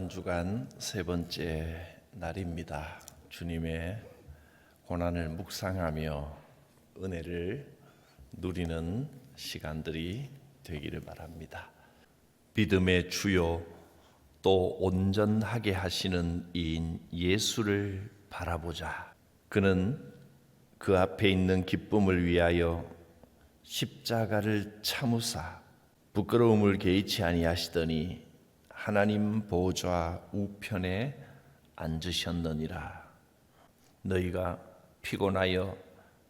한 주간 세 번째 날입니다. 주님의 고난을 묵상하며 은혜를 누리는 시간들이 되기를 바랍니다. 믿음의 주요 또 온전하게 하시는 이인 예수를 바라보자. 그는 그 앞에 있는 기쁨을 위하여 십자가를 참으사 부끄러움을 개의치 아니하시더니 하나님 보좌 우편에 앉으셨느니라. 너희가 피곤하여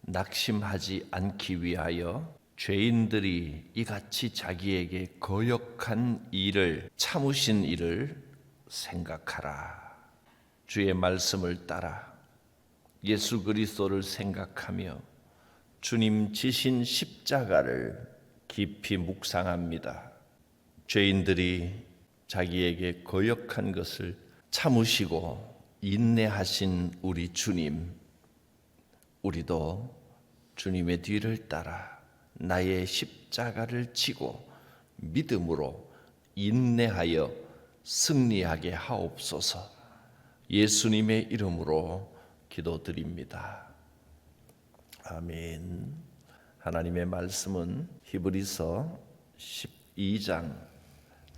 낙심하지 않기 위하여 죄인들이 이같이 자기에게 거역한 일을 참으신 일을 생각하라. 주의 말씀을 따라 예수 그리스도를 생각하며 주님 지신 십자가를 깊이 묵상합니다. 죄인들이 자기에게 거역한 것을 참으시고 인내하신 우리 주님, 우리도 주님의 뒤를 따라 나의 십자가를 지고 믿음으로 인내하여 승리하게 하옵소서. 예수님의 이름으로 기도드립니다. 아멘. 하나님의 말씀은 히브리서 12장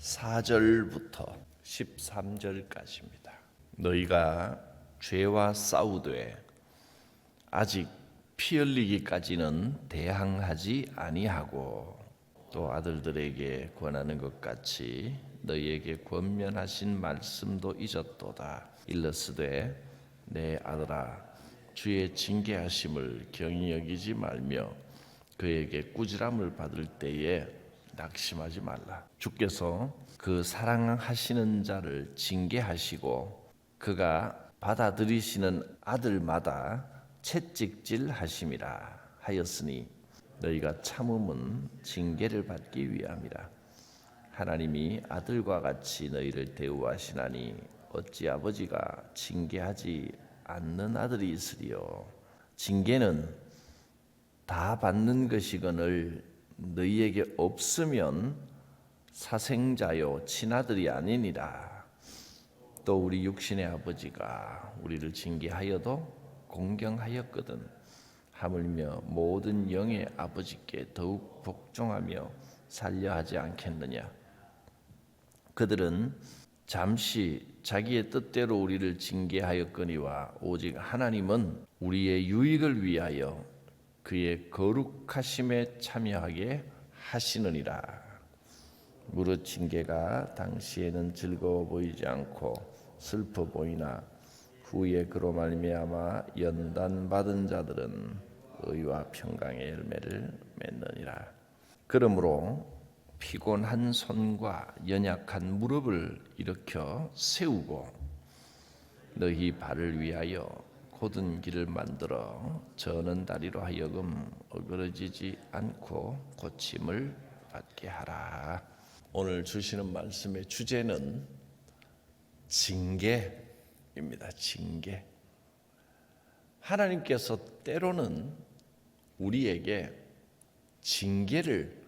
4절부터 13절까지입니다. 너희가 죄와 싸우되 아직 피 흘리기까지는 대항하지 아니하고 또 아들들에게 권하는 것 같이 너희에게 권면하신 말씀도 잊었도다. 일러스되 내 아들아 주의 징계하심을 경히 여기지 말며 그에게 꾸지람을 받을 때에 낙심하지 말라. 주께서 그 사랑하시는 자를 징계하시고 그가 받아들이시는 아들마다 채찍질 하심이라 하였으니 너희가 참음은 징계를 받기 위함이라. 하나님이 아들과 같이 너희를 대우하시나니 어찌 아버지가 징계하지 않는 아들이 있으리요. 징계는 다 받는 것이거늘 너희에게 없으면 사생자요 친아들이 아니니라. 또 우리 육신의 아버지가 우리를 징계하여도 공경하였거든 하물며 모든 영의 아버지께 더욱 복종하며 살려 하지 않겠느냐. 그들은 잠시 자기의 뜻대로 우리를 징계하였거니와 오직 하나님은 우리의 유익을 위하여 그의 거룩하심에 참여하게 하시느니라. 무릇 징계가 당시에는 즐거워 보이지 않고 슬퍼 보이나 후에 그로 말미암아 연단 받은 자들은 의와 평강의 열매를 맺느니라. 그러므로 피곤한 손과 연약한 무릎을 일으켜 세우고 너희 발을 위하여 곧은 길을 만들어 저는 다리로 하여금 어그러지지 않고 고침을 받게 하라. 오늘 주시는 말씀의 주제는 징계입니다. 징계. 하나님께서 때로는 우리에게 징계를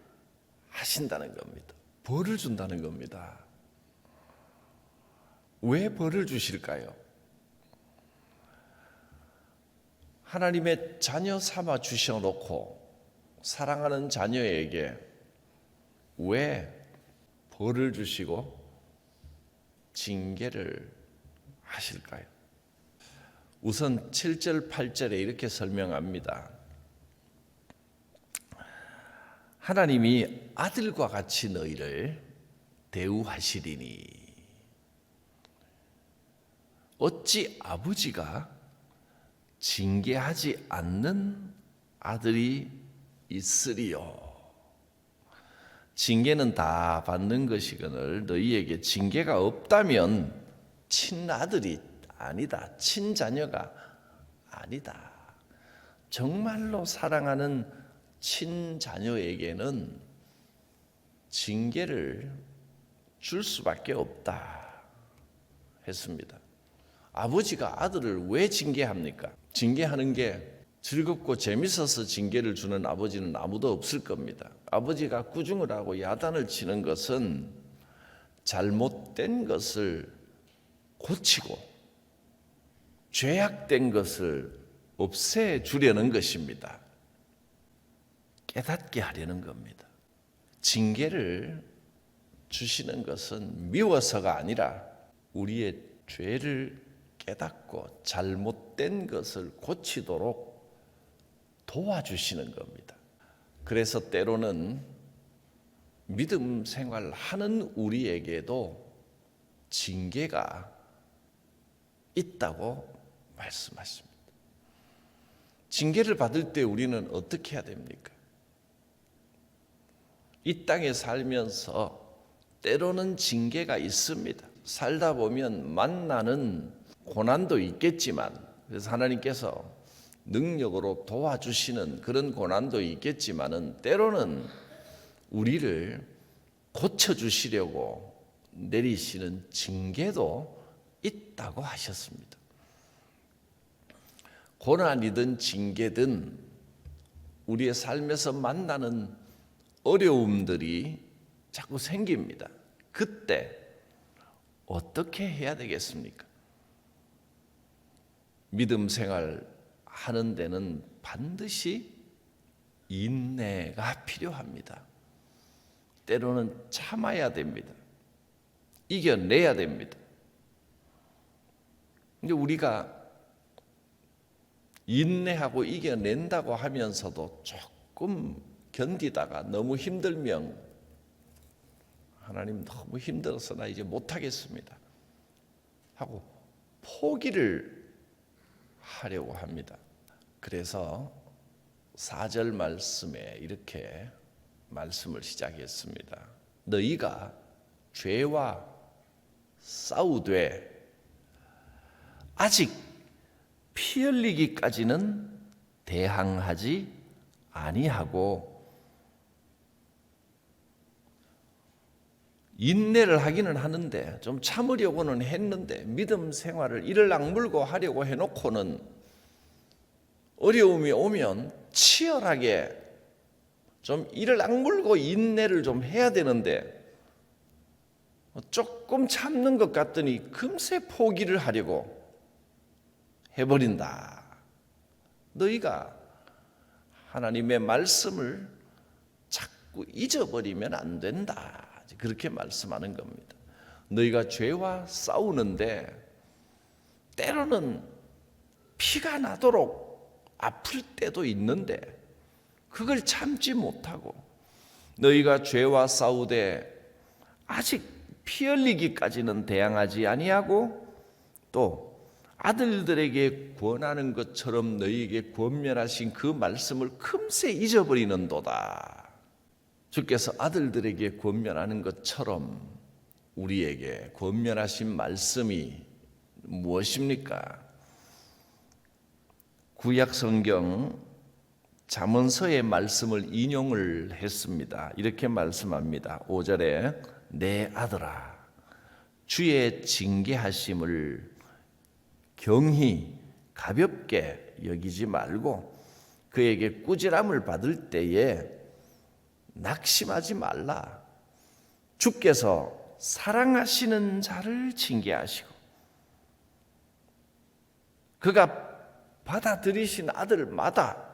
하신다는 겁니다. 벌을 준다는 겁니다. 왜 벌을 주실까요? 하나님의 자녀 삼아 주셔놓고 사랑하는 자녀에게 왜 벌을 주시고 징계를 하실까요? 우선 7절 8절에 이렇게 설명합니다. 하나님이 아들과 같이 너희를 대우하시리니 어찌 아버지가 징계하지 않는 아들이 있으리요. 징계는 다 받는 것이거늘 너희에게 징계가 없다면 친아들이 아니다. 친자녀가 아니다. 정말로 사랑하는 친자녀에게는 징계를 줄 수밖에 없다 했습니다. 아버지가 아들을 왜 징계합니까? 징계하는 게 즐겁고 재밌어서 징계를 주는 아버지는 아무도 없을 겁니다. 아버지가 꾸중을 하고 야단을 치는 것은 잘못된 것을 고치고 죄악된 것을 없애주려는 것입니다. 깨닫게 하려는 겁니다. 징계를 주시는 것은 미워서가 아니라 우리의 죄를 깨닫고 잘못된 것을 고치도록 도와주시는 겁니다. 그래서 때로는 믿음 생활하는 우리에게도 징계가 있다고 말씀하십니다. 징계를 받을 때 우리는 어떻게 해야 됩니까? 이 땅에 살면서 때로는 징계가 있습니다. 살다 보면 만나는 고난도 있겠지만, 그래서 하나님께서 능력으로 도와주시는 그런 고난도 있겠지만은 때로는 우리를 고쳐주시려고 내리시는 징계도 있다고 하셨습니다. 고난이든 징계든 우리의 삶에서 만나는 어려움들이 자꾸 생깁니다. 그때 어떻게 해야 되겠습니까? 믿음 생활 하는 데는 반드시 인내가 필요합니다. 때로는 참아야 됩니다. 이겨내야 됩니다. 근데 우리가 인내하고 이겨낸다고 하면서도 조금 견디다가 너무 힘들면 하나님 너무 힘들어서 나 이제 못하겠습니다 하고 포기를 하려고 합니다. 그래서 4절 말씀에 이렇게 말씀을 시작했습니다. 너희가 죄와 싸우되 아직 피 흘리기까지는 대항하지 아니하고, 인내를 하기는 하는데 좀 참으려고는 했는데 믿음 생활을 이를 악물고 하려고 해놓고는 어려움이 오면 치열하게 좀 이를 악물고 인내를 좀 해야 되는데 조금 참는 것 같더니 금세 포기를 하려고 해버린다. 너희가 하나님의 말씀을 자꾸 잊어버리면 안 된다. 그렇게 말씀하는 겁니다. 너희가 죄와 싸우는데 때로는 피가 나도록 아플 때도 있는데 그걸 참지 못하고, 너희가 죄와 싸우되 아직 피 흘리기까지는 대항하지 아니하고, 또 아들들에게 권하는 것처럼 너희에게 권면하신 그 말씀을 금세 잊어버리는도다. 주께서 아들들에게 권면하는 것처럼 우리에게 권면하신 말씀이 무엇입니까? 구약 성경 잠언서의 말씀을 인용을 했습니다. 이렇게 말씀합니다. 5절에 내 아들아 주의 징계하심을 경히 가볍게 여기지 말고 그에게 꾸지람을 받을 때에 낙심하지 말라. 주께서 사랑하시는 자를 징계하시고 그가 받아들이신 아들마다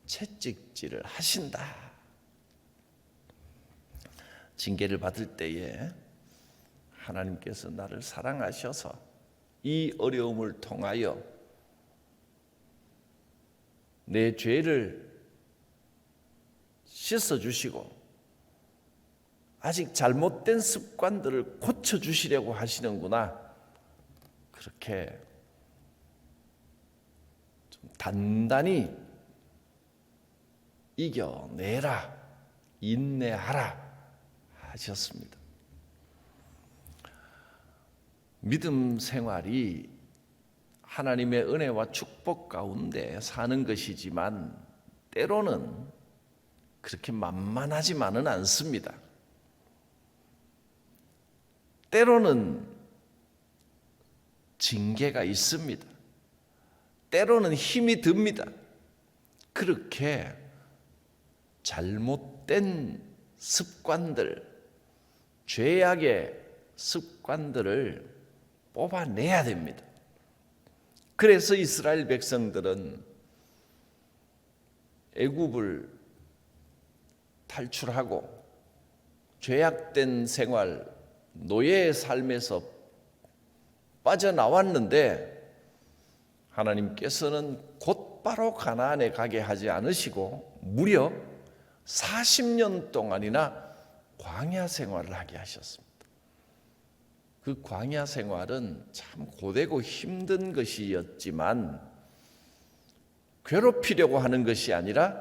채찍질을 하신다. 징계를 받을 때에 하나님께서 나를 사랑하셔서 이 어려움을 통하여 내 죄를 씻어주시고 아직 잘못된 습관들을 고쳐주시려고 하시는구나. 그렇게 좀 단단히 이겨내라, 인내하라 하셨습니다. 믿음 생활이 하나님의 은혜와 축복 가운데 사는 것이지만 때로는 그렇게 만만하지만은 않습니다. 때로는 징계가 있습니다. 때로는 힘이 듭니다. 그렇게 잘못된 습관들, 죄악의 습관들을 뽑아내야 됩니다. 그래서 이스라엘 백성들은 애굽을 탈출하고 죄악된 생활, 노예의 삶에서 빠져나왔는데 하나님께서는 곧바로 가나안에 가게 하지 않으시고 무려 40년 동안이나 광야 생활을 하게 하셨습니다. 그 광야 생활은 참 고되고 힘든 것이었지만 괴롭히려고 하는 것이 아니라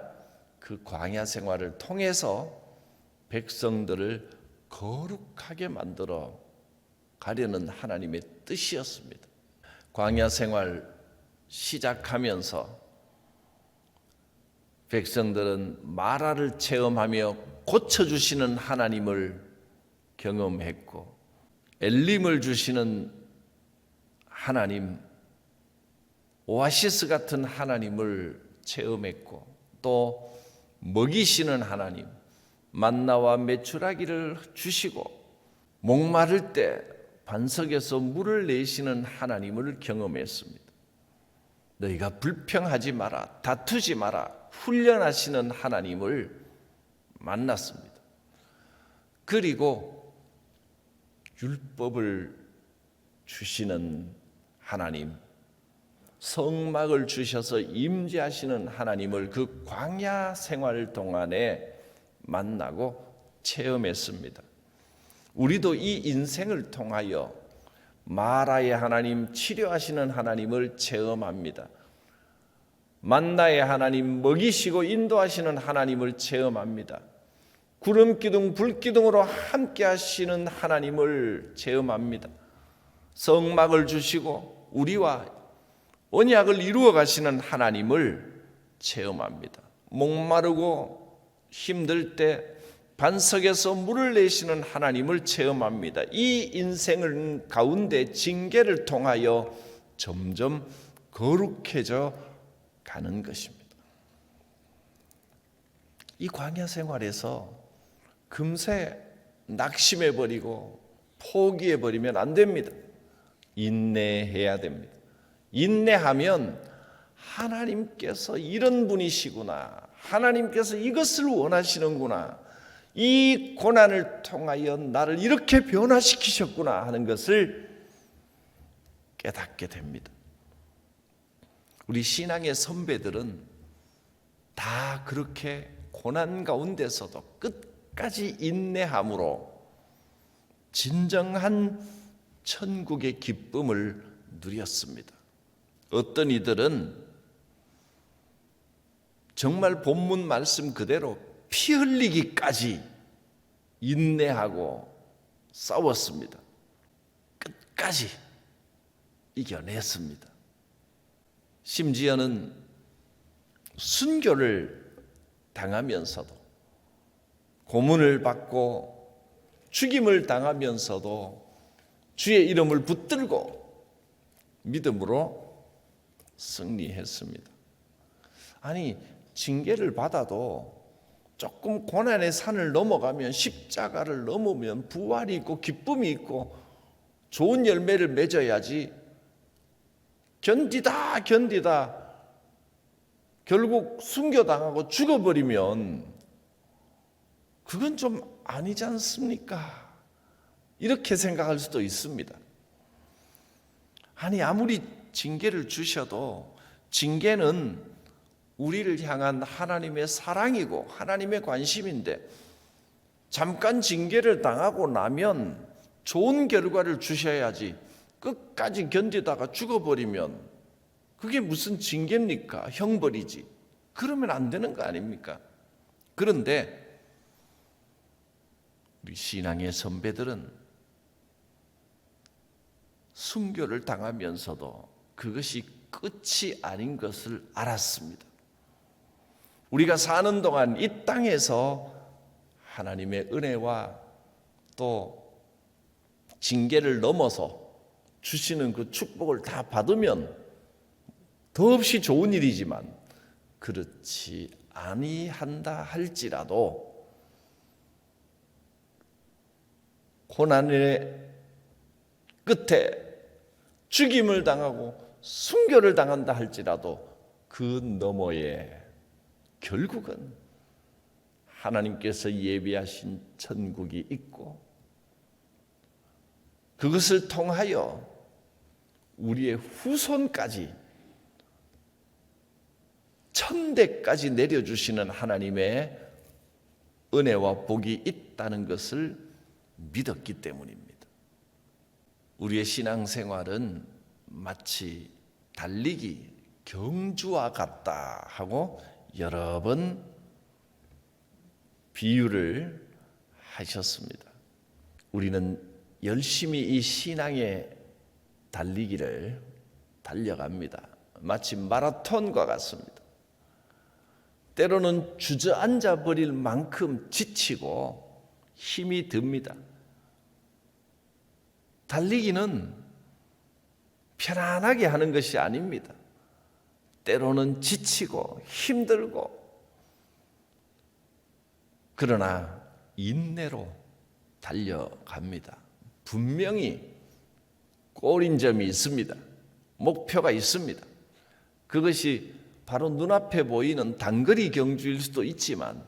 그 광야 생활을 통해서 백성들을 거룩하게 만들어 가려는 하나님의 뜻이었습니다. 광야 생활 시작하면서 백성들은 마라를 체험하며 고쳐주시는 하나님을 경험했고 엘림을 주시는 하나님, 오아시스 같은 하나님을 체험했고 또 먹이시는 하나님, 만나와 메추라기를 주시고 목마를 때 반석에서 물을 내시는 하나님을 경험했습니다. 너희가 불평하지 마라, 다투지 마라, 훈련하시는 하나님을 만났습니다. 그리고 율법을 주시는 하나님, 성막을 주셔서 임재하시는 하나님을 그 광야 생활 동안에 만나고 체험했습니다. 우리도 이 인생을 통하여 마라의 하나님, 치료하시는 하나님을 체험합니다. 만나의 하나님, 먹이시고 인도하시는 하나님을 체험합니다. 구름 기둥, 불 기둥으로 함께 하시는 하나님을 체험합니다. 성막을 주시고 우리와 언약을 이루어 가시는 하나님을 체험합니다. 목마르고 힘들 때 반석에서 물을 내시는 하나님을 체험합니다. 이 인생을 가운데 징계를 통하여 점점 거룩해져 가는 것입니다. 이 광야 생활에서 금세 낙심해버리고 포기해버리면 안 됩니다. 인내해야 됩니다. 인내하면 하나님께서 이런 분이시구나, 하나님께서 이것을 원하시는구나, 이 고난을 통하여 나를 이렇게 변화시키셨구나 하는 것을 깨닫게 됩니다. 우리 신앙의 선배들은 다 그렇게 고난 가운데서도 끝까지 인내함으로 진정한 천국의 기쁨을 누렸습니다. 어떤 이들은 정말 본문 말씀 그대로 피 흘리기까지 인내하고 싸웠습니다. 끝까지 이겨냈습니다. 심지어는 순교를 당하면서도, 고문을 받고 죽임을 당하면서도 주의 이름을 붙들고 믿음으로 승리했습니다. 아니, 징계를 받아도 조금 고난의 산을 넘어가면, 십자가를 넘으면 부활이 있고 기쁨이 있고 좋은 열매를 맺어야지, 견디다 결국 순교당하고 죽어버리면 그건 좀 아니지 않습니까? 이렇게 생각할 수도 있습니다. 아니, 아무리 징계를 주셔도 징계는 우리를 향한 하나님의 사랑이고 하나님의 관심인데, 잠깐 징계를 당하고 나면 좋은 결과를 주셔야지 끝까지 견디다가 죽어버리면 그게 무슨 징계입니까? 형벌이지. 그러면 안 되는 거 아닙니까? 그런데 우리 신앙의 선배들은 순교를 당하면서도 그것이 끝이 아닌 것을 알았습니다. 우리가 사는 동안 이 땅에서 하나님의 은혜와 또 징계를 넘어서 주시는 그 축복을 다 받으면 더없이 좋은 일이지만, 그렇지 아니한다 할지라도 고난의 끝에 죽임을 당하고 순교를 당한다 할지라도 그 너머에 결국은 하나님께서 예비하신 천국이 있고 그것을 통하여 우리의 후손까지 천대까지 내려주시는 하나님의 은혜와 복이 있다는 것을 믿었기 때문입니다. 우리의 신앙생활은 마치 달리기, 경주와 같다 하고 여러 번 비유를 하셨습니다. 우리는 열심히 이 신앙의 달리기를 달려갑니다. 마치 마라톤과 같습니다. 때로는 주저앉아 버릴 만큼 지치고 힘이 듭니다. 달리기는 편안하게 하는 것이 아닙니다. 때로는 지치고 힘들고 그러나 인내로 달려갑니다. 분명히 꼬린 점이 있습니다. 목표가 있습니다. 그것이 바로 눈앞에 보이는 단거리 경주일 수도 있지만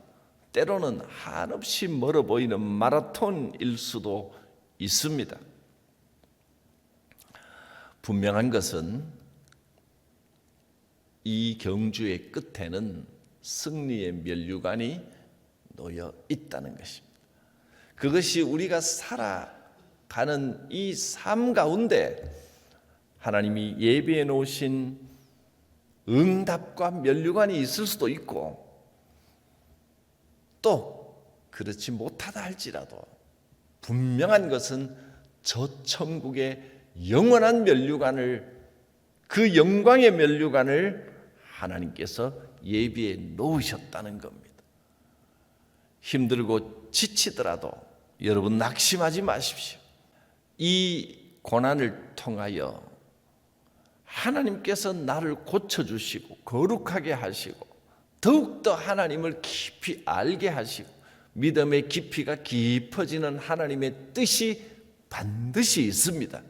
때로는 한없이 멀어 보이는 마라톤일 수도 있습니다. 분명한 것은 이 경주의 끝에는 승리의 면류관이 놓여 있다는 것입니다. 그것이 우리가 살아가는 이 삶 가운데 하나님이 예비해 놓으신 응답과 면류관이 있을 수도 있고 또 그렇지 못하다 할지라도 분명한 것은 저 천국의 영원한 면류관을 그 영광의 면류관을 하나님께서 예비해 놓으셨다는 겁니다. 힘들고 지치더라도 여러분 낙심하지 마십시오. 이 고난을 통하여 하나님께서 나를 고쳐주시고 거룩하게 하시고 더욱더 하나님을 깊이 알게 하시고 믿음의 깊이가 깊어지는 하나님의 뜻이 반드시 있습니다.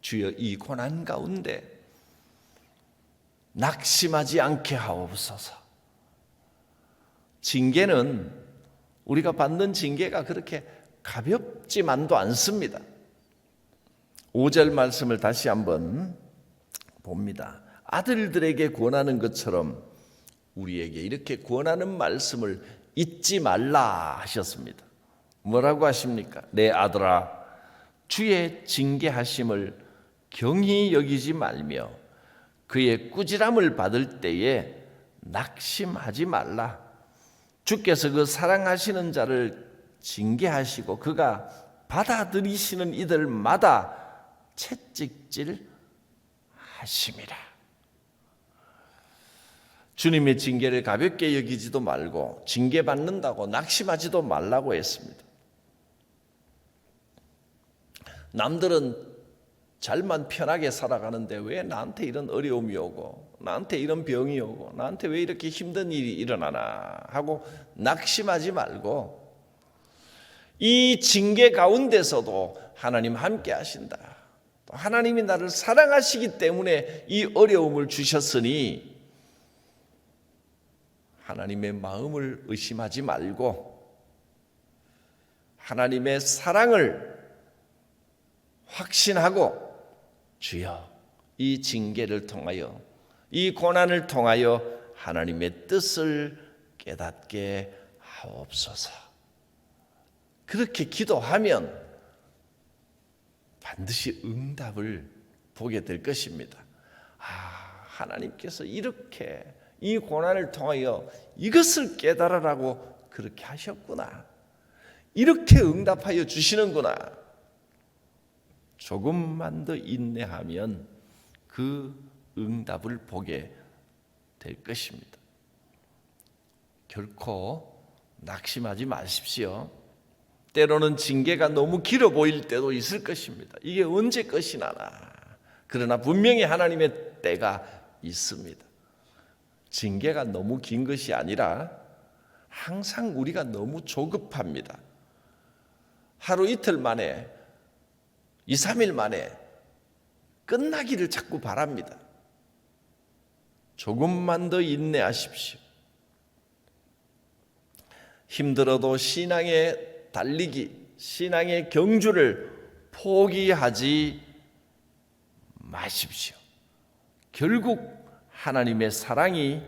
주여 이 고난 가운데 낙심하지 않게 하옵소서. 징계는 우리가 받는 징계가 그렇게 가볍지만도 않습니다. 5절 말씀을 다시 한번 봅니다. 아들들에게 권하는 것처럼 우리에게 이렇게 권하는 말씀을 잊지 말라 하셨습니다. 뭐라고 하십니까? 내 아들아, 주의 징계하심을 경히 여기지 말며 그의 꾸지람을 받을 때에 낙심하지 말라. 주께서 그 사랑하시는 자를 징계하시고 그가 받아들이시는 이들마다 채찍질 하심이라. 주님의 징계를 가볍게 여기지도 말고 징계받는다고 낙심하지도 말라고 했습니다. 남들은 잘만 편하게 살아가는데 왜 나한테 이런 어려움이 오고 나한테 이런 병이 오고 나한테 왜 이렇게 힘든 일이 일어나나 하고 낙심하지 말고 이 징계 가운데서도 하나님 함께 하신다. 또 하나님이 나를 사랑하시기 때문에 이 어려움을 주셨으니 하나님의 마음을 의심하지 말고 하나님의 사랑을 확신하고 주여 이 징계를 통하여 이 고난을 통하여 하나님의 뜻을 깨닫게 하옵소서. 그렇게 기도하면 반드시 응답을 보게 될 것입니다. 하나님께서 이렇게 이 고난을 통하여 이것을 깨달으라고 그렇게 하셨구나. 이렇게 응답하여 주시는구나. 조금만 더 인내하면 그 응답을 보게 될 것입니다. 결코 낙심하지 마십시오. 때로는 징계가 너무 길어 보일 때도 있을 것입니다. 이게 언제 끝이 나나. 그러나 분명히 하나님의 때가 있습니다. 징계가 너무 긴 것이 아니라 항상 우리가 너무 조급합니다. 하루 이틀 만에 2, 3일 만에 끝나기를 자꾸 바랍니다. 조금만 더 인내하십시오. 힘들어도 신앙의 달리기, 신앙의 경주를 포기하지 마십시오. 결국 하나님의 사랑이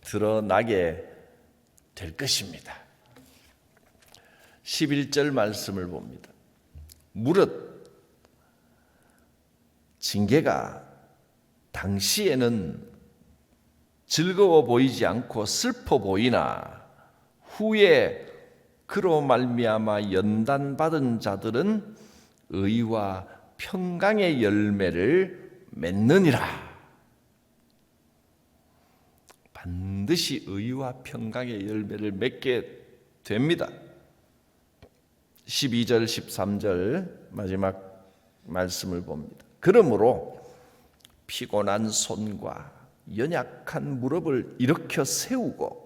드러나게 될 것입니다. 11절 말씀을 봅니다. 무릇 징계가 당시에는 즐거워 보이지 않고 슬퍼 보이나 후에 그로 말미암아 연단받은 자들은 의와 평강의 열매를 맺느니라. 반드시 의와 평강의 열매를 맺게 됩니다. 12절 13절 마지막 말씀을 봅니다. 그러므로 피곤한 손과 연약한 무릎을 일으켜 세우고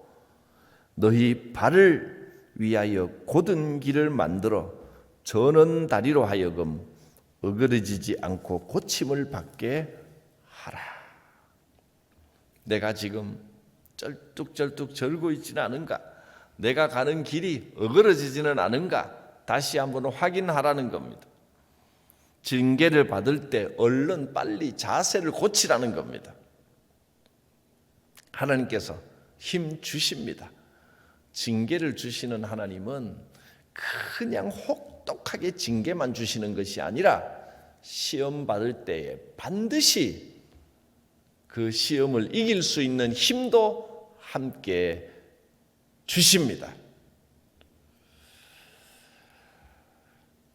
너희 발을 위하여 곧은 길을 만들어 저는 다리로 하여금 어그러지지 않고 고침을 받게 하라. 내가 지금 쩔뚝쩔뚝 절고 있지는 않은가? 내가 가는 길이 어그러지지는 않은가? 다시 한번 확인하라는 겁니다. 징계를 받을 때 얼른 빨리 자세를 고치라는 겁니다. 하나님께서 힘 주십니다. 징계를 주시는 하나님은 그냥 혹독하게 징계만 주시는 것이 아니라 시험 받을 때에 반드시 그 시험을 이길 수 있는 힘도 함께 주십니다.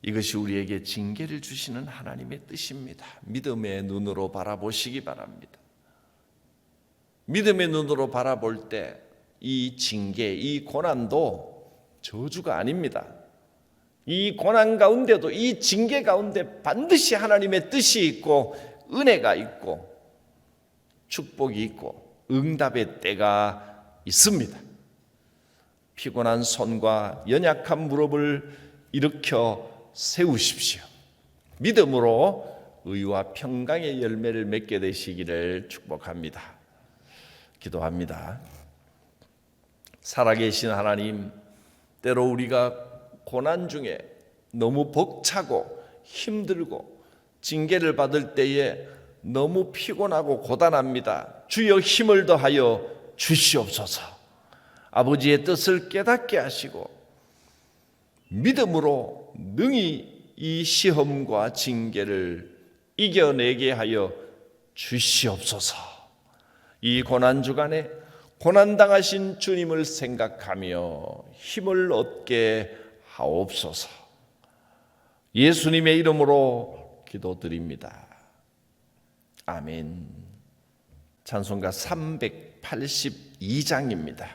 이것이 우리에게 징계를 주시는 하나님의 뜻입니다. 믿음의 눈으로 바라보시기 바랍니다. 믿음의 눈으로 바라볼 때 이 징계, 이 고난도 저주가 아닙니다. 이 고난 가운데도, 이 징계 가운데 반드시 하나님의 뜻이 있고 은혜가 있고 축복이 있고 응답의 때가 있습니다. 피곤한 손과 연약한 무릎을 일으켜 세우십시오. 믿음으로 의와 평강의 열매를 맺게 되시기를 축복합니다. 기도합니다. 살아계신 하나님, 때로 우리가 고난 중에 너무 벅차고 힘들고 징계를 받을 때에 너무 피곤하고 고단합니다. 주여 힘을 더하여 주시옵소서. 아버지의 뜻을 깨닫게 하시고 믿음으로 능히 이 시험과 징계를 이겨내게 하여 주시옵소서. 이 고난 주간에 고난당하신 주님을 생각하며 힘을 얻게 하옵소서. 예수님의 이름으로 기도드립니다. 아멘. 찬송가 382장입니다.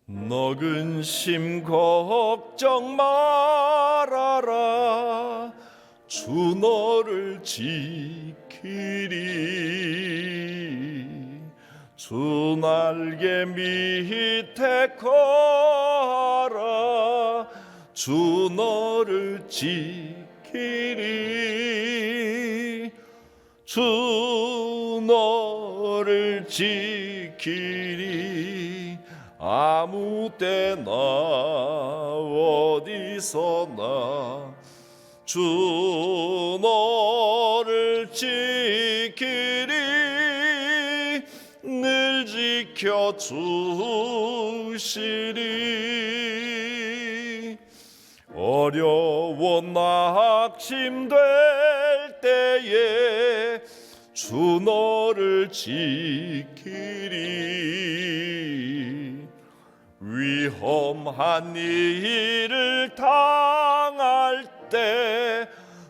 너 근심 걱정 말아라. 주 너를 지키리. 주 날개 밑에 거하라. 주 너를 지키리. 주 너를 지키리. 아무 때나 어디서나 주 너를 지키리. 늘 지켜주시리. 어려워 낙심될 때에 주 너를 지키리. 위험한 일을 당할 때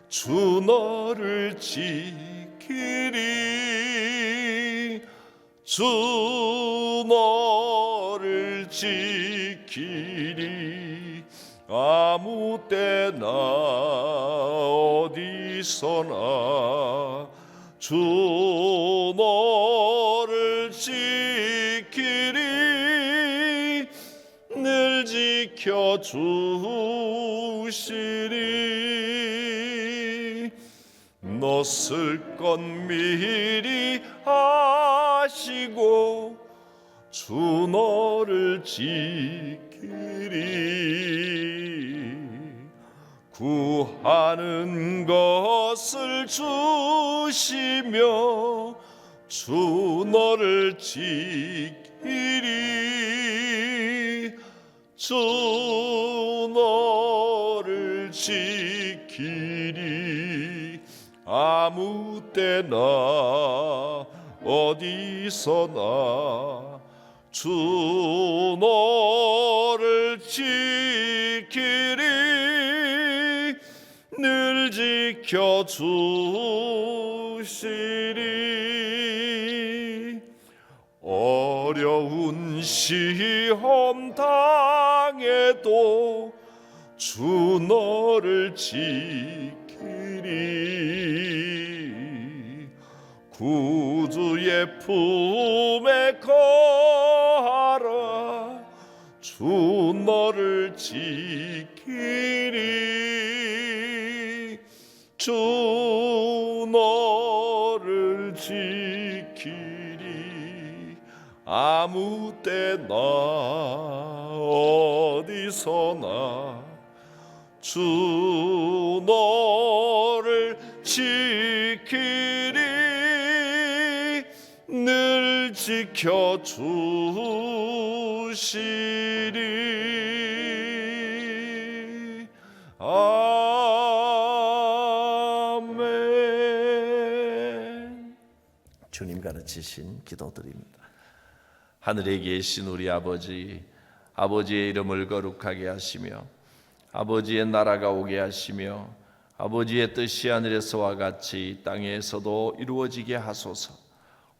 주 너를 지키리. 주 너를 지키리. 아무 때나 어디서나 주 너를 지키리. 늘 지켜주시리. 건넜을 것 미리 아시고 주 너를 지키리. 구하는 것을 주시며 주 너를 지키리. 주 너를 지키리. 아무 때나 어디서나 주 너를 지키리. 늘 지켜주시리. 어려운 시험 당해도 주 너를 지키리. 구주의 품에 거하라. 주 너를 지키리. 주 너를 지키리. 아무 때나 어디서나 주 너를 지키리. 늘 지켜주시리. 아멘. 주님 가르치신 기도드립니다. 하늘에 계신 우리 아버지, 아버지의 이름을 거룩하게 하시며 아버지의 나라가 오게 하시며 아버지의 뜻이 하늘에서와 같이 땅에서도 이루어지게 하소서.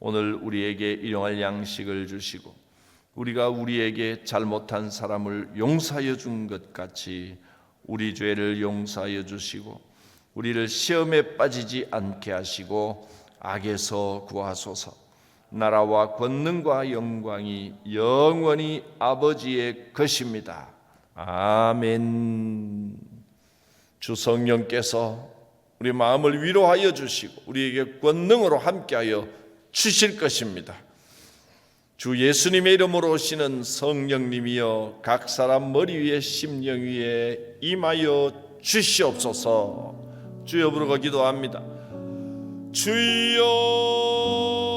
오늘 우리에게 일용할 양식을 주시고 우리가 우리에게 잘못한 사람을 용서하여 준 것 같이 우리 죄를 용서하여 주시고 우리를 시험에 빠지지 않게 하시고 악에서 구하소서. 나라와 권능과 영광이 영원히 아버지의 것입니다. 아멘. 주 성령께서 우리 마음을 위로하여 주시고 우리에게 권능으로 함께하여 주실 것입니다. 주 예수님의 이름으로 오시는 성령님이여 각 사람 머리 위에 심령 위에 임하여 주시옵소서. 주여 부르고 기도합니다. 주여